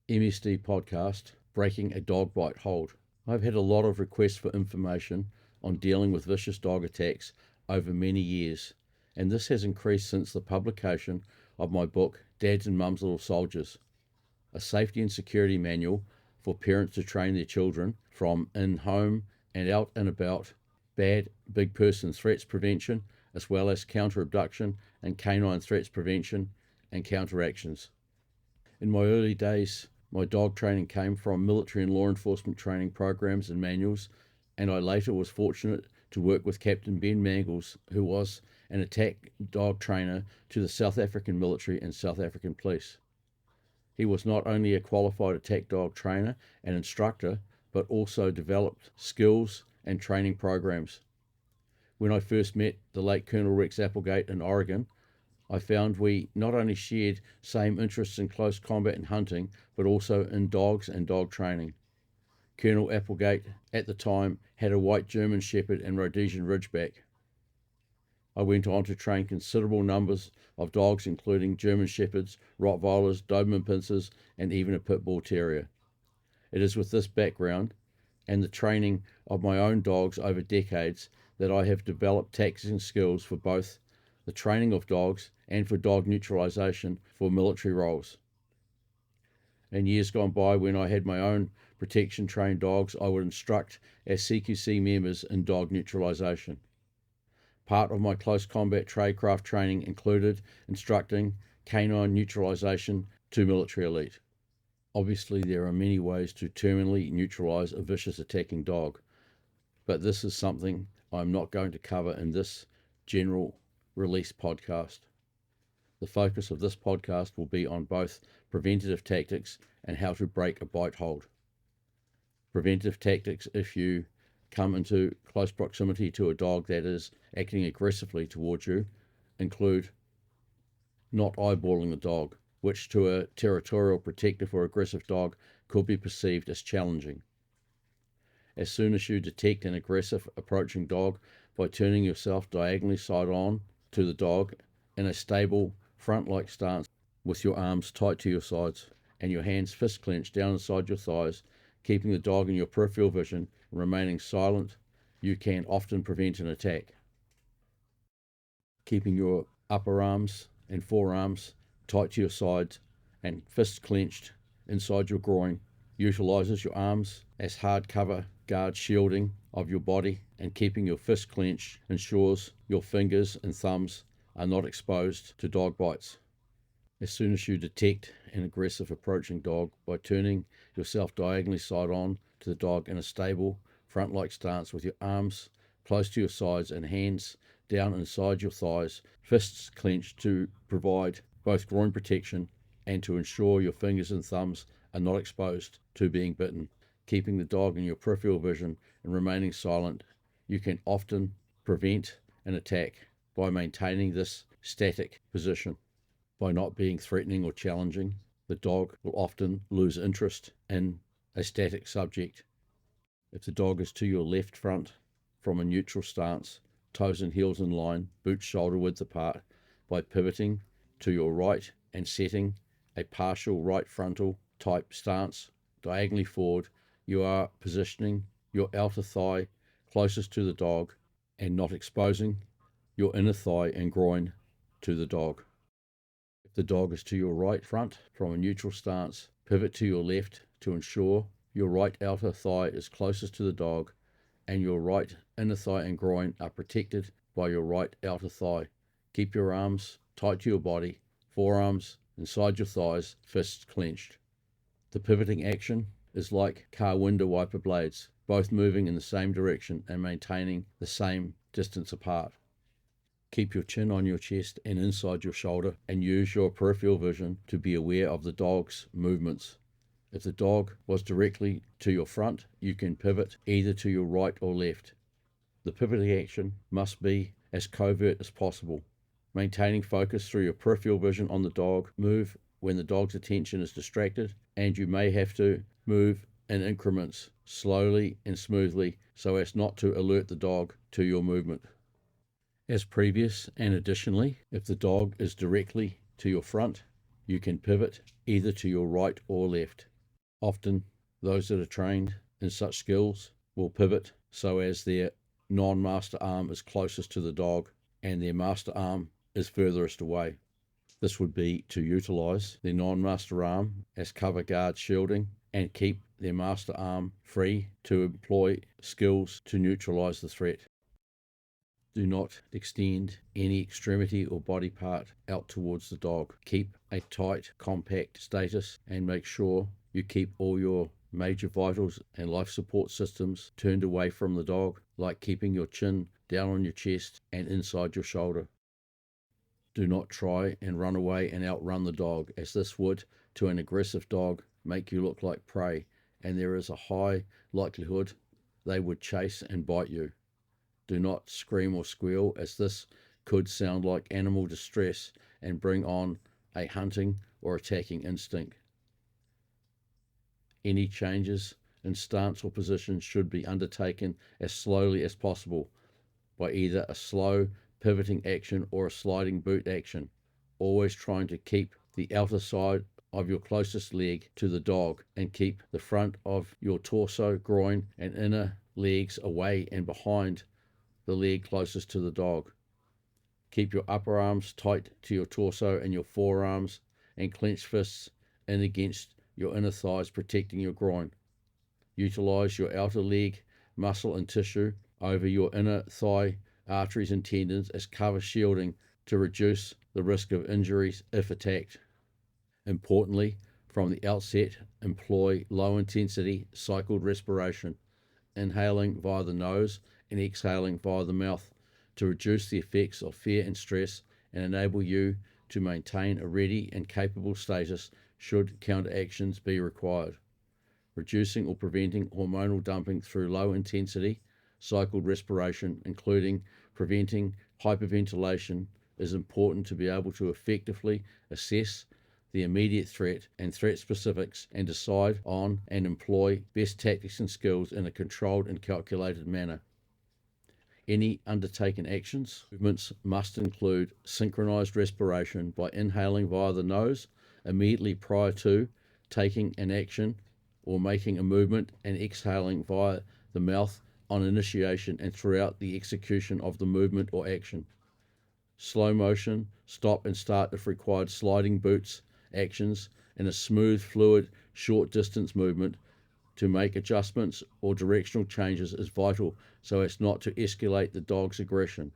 MSD podcast, Breaking a Dog Bite Hold. I've had a lot of requests for information on dealing with vicious dog attacks over many years, and this has increased since the publication of my book, Dads and Mums Little Soldiers, a safety and security manual for parents to train their children from in-home and out and about bad big person threats prevention, as well as counter-abduction and canine threats prevention and counteractions. In my early days, my dog training came from military and law enforcement training programs and manuals, and I later was fortunate to work with Captain Ben Mangles, who was an attack dog trainer to the South African military and South African police. He was not only a qualified attack dog trainer and instructor, but also developed skills and training programs. When I first met the late Colonel Rex Applegate in Oregon, I found we not only shared same interests in close combat and hunting, but also in dogs and dog training. Colonel Applegate at the time had a white German Shepherd and Rhodesian Ridgeback. I went on to train considerable numbers of dogs, including German Shepherds, Rottweilers, Doberman Pinschers, and even a Pit Bull Terrier. It is with this background and the training of my own dogs over decades that I have developed tactics and skills for both the training of dogs and for dog neutralization for military roles. In years gone by, when I had my own protection trained dogs, I would instruct as CQC members in dog neutralization. Part of my close combat tradecraft training included instructing canine neutralization to military elite. Obviously, there are many ways to terminally neutralize a vicious attacking dog, but this is something I'm not going to cover in this general release podcast. The focus of this podcast will be on both preventative tactics and how to break a bite hold. Preventative tactics, if you come into close proximity to a dog that is acting aggressively towards you, include not eyeballing the dog, which to a territorial, protective or aggressive dog could be perceived as challenging. As soon as you detect an aggressive approaching dog, by turning yourself diagonally side on to the dog in a stable front-like stance with your arms tight to your sides and your hands fist clenched down inside your thighs, keeping the dog in your peripheral vision and remaining silent, you can often prevent an attack. Keeping your upper arms and forearms tight to your sides and fists clenched inside your groin utilizes your arms as hard cover guard shielding of your body, and keeping your fist clenched ensures your fingers and thumbs are not exposed to dog bites. As soon as you detect an aggressive approaching dog, by turning yourself diagonally side on to the dog in a stable front-like stance with your arms close to your sides and hands down inside your thighs, fists clenched to provide both groin protection and to ensure your fingers and thumbs are not exposed to being bitten. Keeping the dog in your peripheral vision and remaining silent, you can often prevent an attack by maintaining this static position. By not being threatening or challenging, the dog will often lose interest in a static subject. If the dog is to your left front from a neutral stance, toes and heels in line, boots shoulder width apart, by pivoting to your right and setting a partial right frontal type stance diagonally forward, you are positioning your outer thigh closest to the dog and not exposing your inner thigh and groin to the dog. If the dog is to your right front from a neutral stance, pivot to your left to ensure your right outer thigh is closest to the dog and your right inner thigh and groin are protected by your right outer thigh. Keep your arms tight to your body, forearms inside your thighs, fists clenched. The pivoting action is like car window wiper blades, both moving in the same direction and maintaining the same distance apart. Keep your chin on your chest and inside your shoulder, and use your peripheral vision to be aware of the dog's movements. If the dog was directly to your front, you can pivot either to your right or left. The pivoting action must be as covert as possible. Maintaining focus through your peripheral vision on the dog, move when the dog's attention is distracted, and you may have to move in increments, slowly and smoothly, so as not to alert the dog to your movement. As previous, and additionally, if the dog is directly to your front, you can pivot either to your right or left. Often, those that are trained in such skills will pivot so as their non-master arm is closest to the dog and their master arm is furthest away. This would be to utilize their non-master arm as cover guard shielding and keep their master arm free to employ skills to neutralize the threat. Do not extend any extremity or body part out towards the dog. Keep a tight, compact status and make sure you keep all your major vitals and life support systems turned away from the dog, like keeping your chin down on your chest and inside your shoulder. Do not try and run away and outrun the dog, as this would, to an aggressive dog, make you look like prey, and there is a high likelihood they would chase and bite you. Do not scream or squeal, as this could sound like animal distress and bring on a hunting or attacking instinct. Any changes in stance or position should be undertaken as slowly as possible by either a slow pivoting action or a sliding boot action, always trying to keep the outer side of your closest leg to the dog and keep the front of your torso, groin, and inner legs away and behind the leg closest to the dog. Keep your upper arms tight to your torso and your forearms, and clenched fists in against your inner thighs, protecting your groin. Utilize your outer leg muscle and tissue over your inner thigh arteries and tendons as cover shielding to reduce the risk of injuries if attacked. Importantly, from the outset, employ low intensity cycled respiration, inhaling via the nose and exhaling via the mouth to reduce the effects of fear and stress and enable you to maintain a ready and capable status should counteractions be required. Reducing or preventing hormonal dumping through low intensity cycled respiration, including preventing hyperventilation, is important to be able to effectively assess the immediate threat and threat specifics and decide on and employ best tactics and skills in a controlled and calculated manner. Any undertaken actions, movements must include synchronized respiration by inhaling via the nose immediately prior to taking an action or making a movement and exhaling via the mouth on initiation and throughout the execution of the movement or action. Slow motion, stop and start if required, sliding boots actions, and a smooth, fluid, short distance movement to make adjustments or directional changes is vital so as not to escalate the dog's aggression.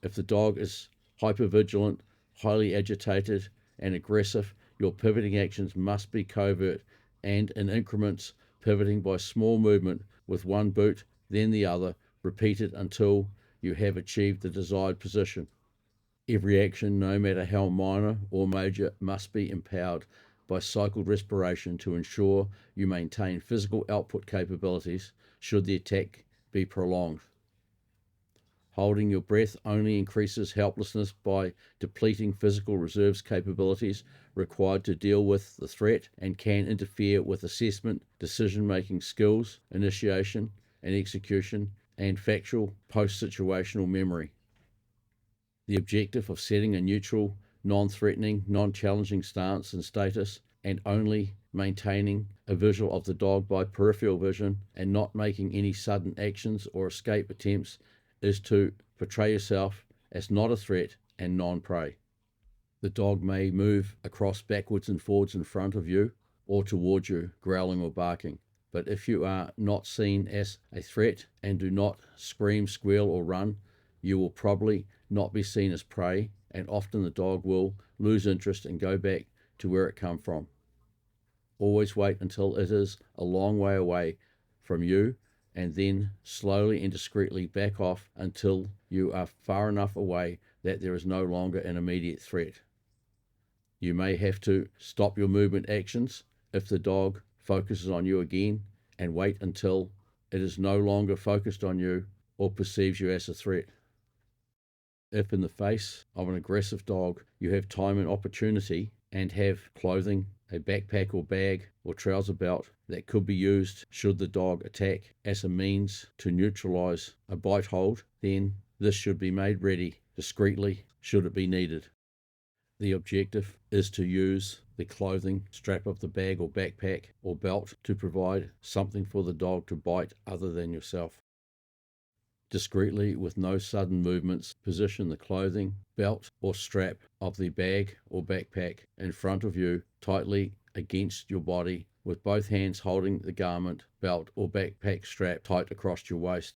If the dog is hypervigilant, highly agitated, and aggressive, your pivoting actions must be covert and in increments, pivoting by small movement with one boot, then the other, repeated until you have achieved the desired position. Every action, no matter how minor or major, must be empowered by cycled respiration to ensure you maintain physical output capabilities should the attack be prolonged. Holding your breath only increases helplessness by depleting physical reserves capabilities required to deal with the threat and can interfere with assessment, decision-making skills, initiation and execution, and factual post-situational memory. The objective of setting a neutral, non-threatening, non-challenging stance and status and only maintaining a visual of the dog by peripheral vision and not making any sudden actions or escape attempts is to portray yourself as not a threat and non-prey. The dog may move across backwards and forwards in front of you or toward you, growling or barking. But if you are not seen as a threat and do not scream, squeal, or run, you will probably not be seen as prey, and often the dog will lose interest and go back to where it came from. Always wait until it is a long way away from you and then slowly and discreetly back off until you are far enough away that there is no longer an immediate threat. You may have to stop your movement actions if the dog focuses on you again and wait until it is no longer focused on you or perceives you as a threat. If in the face of an aggressive dog you have time and opportunity and have clothing, a backpack or bag or trouser belt that could be used should the dog attack as a means to neutralize a bite hold, then this should be made ready discreetly should it be needed. The objective is to use the clothing, strap of the bag or backpack or belt to provide something for the dog to bite other than yourself. Discreetly, with no sudden movements, position the clothing, belt or strap of the bag or backpack in front of you tightly against your body, with both hands holding the garment, belt or backpack strap tight across your waist.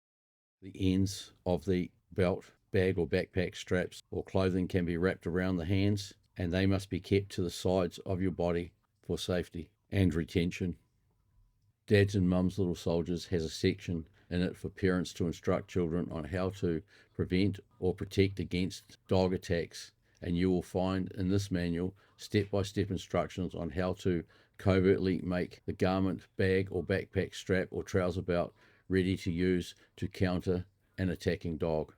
The ends of the belt, bag or backpack straps or clothing can be wrapped around the hands, and they must be kept to the sides of your body for safety and retention. Dads and Mums Little Soldiers has a section in it for parents to instruct children on how to prevent or protect against dog attacks, and you will find in this manual step-by-step instructions on how to covertly make the garment, bag or backpack strap or trouser belt ready to use to counter an attacking dog.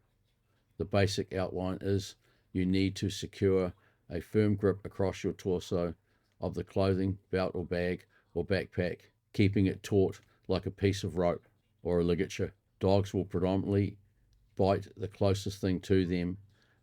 The basic outline is you need to secure a firm grip across your torso of the clothing, belt or bag or backpack, keeping it taut like a piece of rope or a ligature. Dogs will predominantly bite the closest thing to them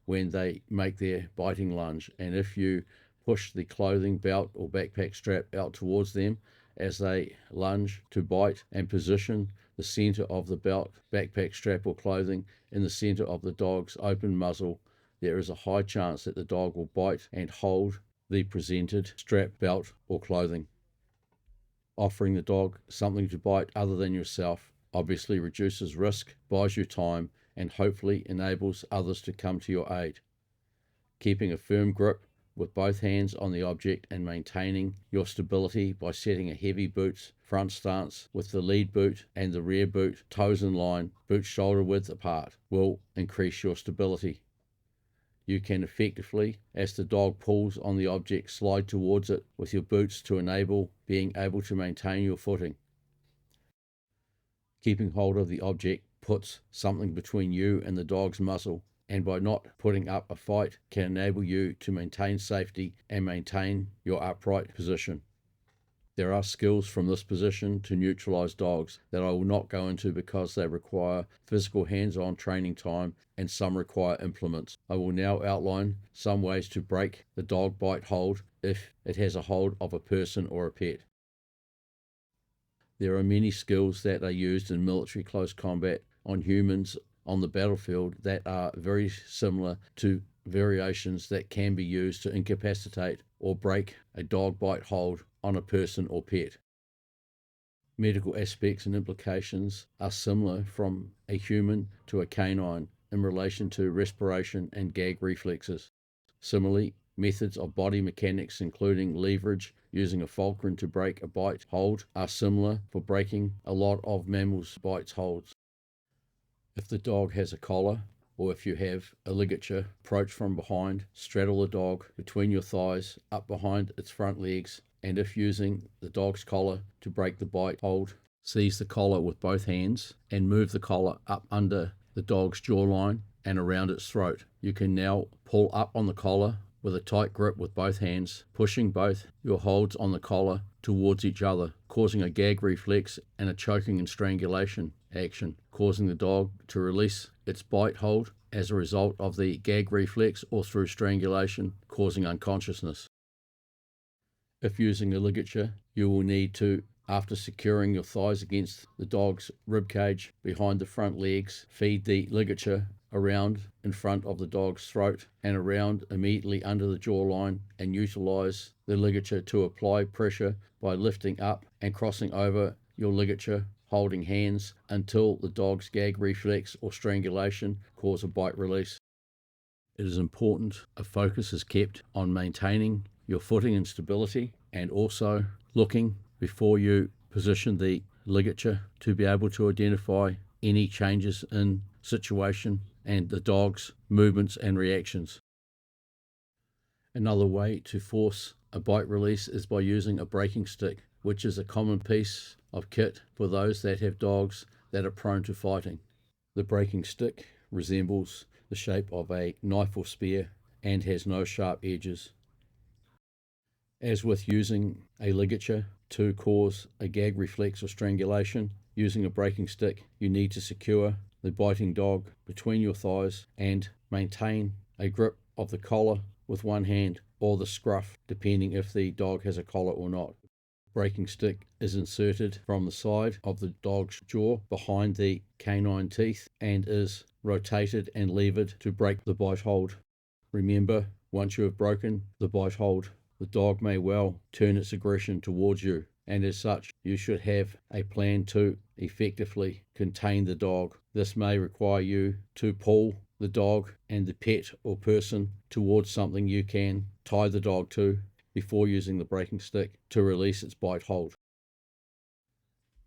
when they make their biting lunge, and if you push the clothing, belt or backpack strap out towards them as they lunge to bite and position the center of the belt, backpack strap or clothing in the center of the dog's open muzzle, there is a high chance that the dog will bite and hold the presented strap, belt or clothing. Offering the dog something to bite other than yourself obviously reduces risk, buys you time, and hopefully enables others to come to your aid. Keeping a firm grip with both hands on the object and maintaining your stability by setting a heavy boots front stance with the lead boot and the rear boot toes in line, boots shoulder width apart, will increase your stability. You can effectively, as the dog pulls on the object, slide towards it with your boots to enable being able to maintain your footing. Keeping hold of the object puts something between you and the dog's muzzle, and by not putting up a fight can enable you to maintain safety and maintain your upright position. There are skills from this position to neutralize dogs that I will not go into because they require physical hands-on training time and some require implements. I will now outline some ways to break the dog bite hold if it has a hold of a person or a pet. There are many skills that are used in military close combat on humans on the battlefield that are very similar to variations that can be used to incapacitate or break a dog bite hold on a person or pet. Medical aspects and implications are similar from a human to a canine in relation to respiration and gag reflexes. Similarly, methods of body mechanics, including leverage using a fulcrum to break a bite hold, are similar for breaking a lot of mammals' bites holds. If the dog has a collar, or if you have a ligature, approach from behind, straddle the dog between your thighs, up behind its front legs, and if using the dog's collar to break the bite hold, seize the collar with both hands and move the collar up under the dog's jawline and around its throat. You can now pull up on the collar with a tight grip with both hands, pushing both your holds on the collar towards each other, causing a gag reflex and a choking and strangulation action, causing the dog to release its bite hold as a result of the gag reflex or through strangulation, causing unconsciousness. If using a ligature, you will need to, after securing your thighs against the dog's rib cage behind the front legs, feed the ligature around in front of the dog's throat and around immediately under the jawline, and utilize the ligature to apply pressure by lifting up and crossing over your ligature, holding hands until the dog's gag reflex or strangulation cause a bite release. It is important a focus is kept on maintaining your footing and stability, and also looking before you position the ligature to be able to identify any changes in situation and the dog's movements and reactions. Another way to force a bite release is by using a breaking stick, which is a common piece of kit for those that have dogs that are prone to fighting. The breaking stick resembles the shape of a knife or spear and has no sharp edges. As with using a ligature to cause a gag reflex or strangulation, using a breaking stick, you need to secure the biting dog between your thighs and maintain a grip of the collar with one hand or the scruff, depending if the dog has a collar or not. Breaking stick is inserted from the side of the dog's jaw behind the canine teeth and is rotated and levered to break the bite hold. Remember, once you have broken the bite hold, the dog may well turn its aggression towards you, and as such, you should have a plan to effectively contain the dog. This may require you to pull the dog and the pet or person towards something you can tie the dog to before using the breaking stick to release its bite hold.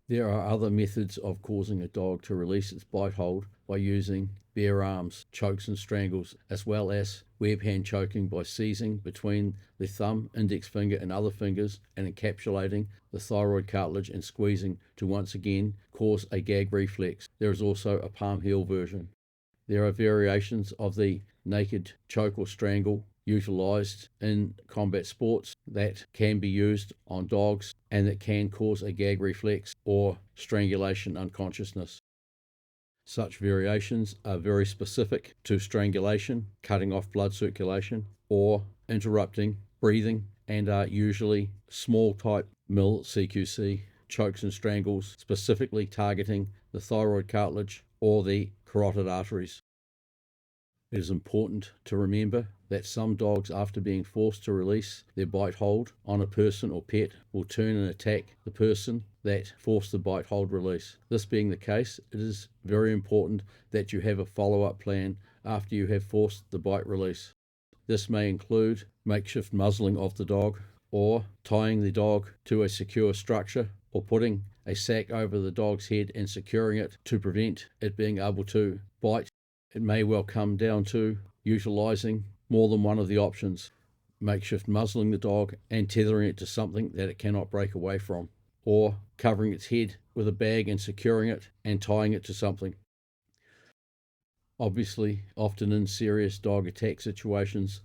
There are other methods of causing a dog to release its bite hold by using bare arms, chokes and strangles, as well as web hand choking by seizing between the thumb, index finger and other fingers and encapsulating the thyroid cartilage and squeezing to once again cause a gag reflex. There is also a palm heel version. There are variations of the naked choke or strangle utilized in combat sports that can be used on dogs and that can cause a gag reflex or strangulation unconsciousness. Such variations are very specific to strangulation, cutting off blood circulation, or interrupting breathing, and are usually small type mil CQC chokes and strangles, specifically targeting the thyroid cartilage or the carotid arteries. It is important to remember that some dogs, after being forced to release their bite hold on a person or pet, will turn and attack the person that forced the bite hold release. This being the case, it is very important that you have a follow-up plan after you have forced the bite release. This may include makeshift muzzling of the dog, or tying the dog to a secure structure, or putting a sack over the dog's head and securing it to prevent it being able to bite. It may well come down to utilizing more than one of the options: makeshift muzzling the dog and tethering it to something that it cannot break away from, or covering its head with a bag and securing it and tying it to something. Obviously, often in serious dog attack situations,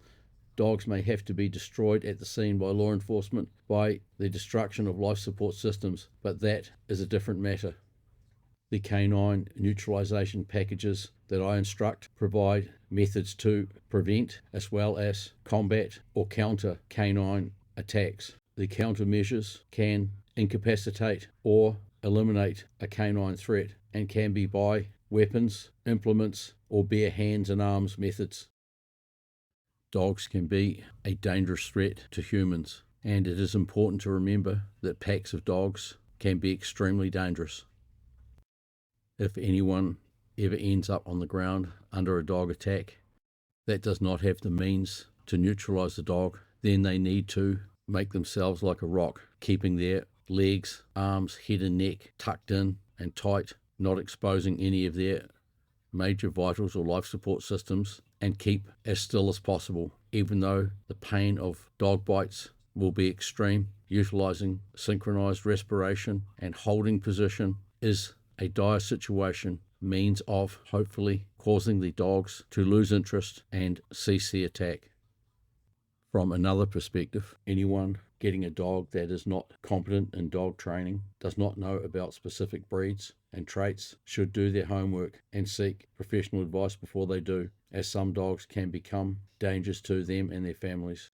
dogs may have to be destroyed at the scene by law enforcement by the destruction of life support systems, but that is a different matter. The canine neutralization packages that I instruct provide methods to prevent as well as combat or counter canine attacks. The countermeasures can incapacitate or eliminate a canine threat and can be by weapons, implements, or bare hands and arms methods. Dogs can be a dangerous threat to humans, and it is important to remember that packs of dogs can be extremely dangerous. If anyone ever ends up on the ground under a dog attack that does not have the means to neutralize the dog, then they need to make themselves like a rock, keeping their legs, arms, head and neck tucked in and tight, not exposing any of their major vitals or life support systems, and keep as still as possible, even though the pain of dog bites will be extreme. Utilizing synchronized respiration and holding position is a dire situation, means of hopefully causing the dogs to lose interest and cease the attack. From another perspective, anyone getting a dog that is not competent in dog training, does not know about specific breeds and traits, should do their homework and seek professional advice before they do, as some dogs can become dangerous to them and their families.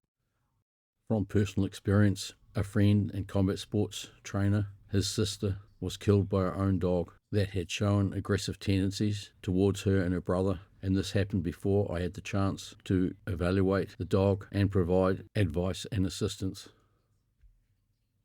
From personal experience, a friend and combat sports trainer, his sister was killed by her own dog that had shown aggressive tendencies towards her and her brother, and this happened before I had the chance to evaluate the dog and provide advice and assistance.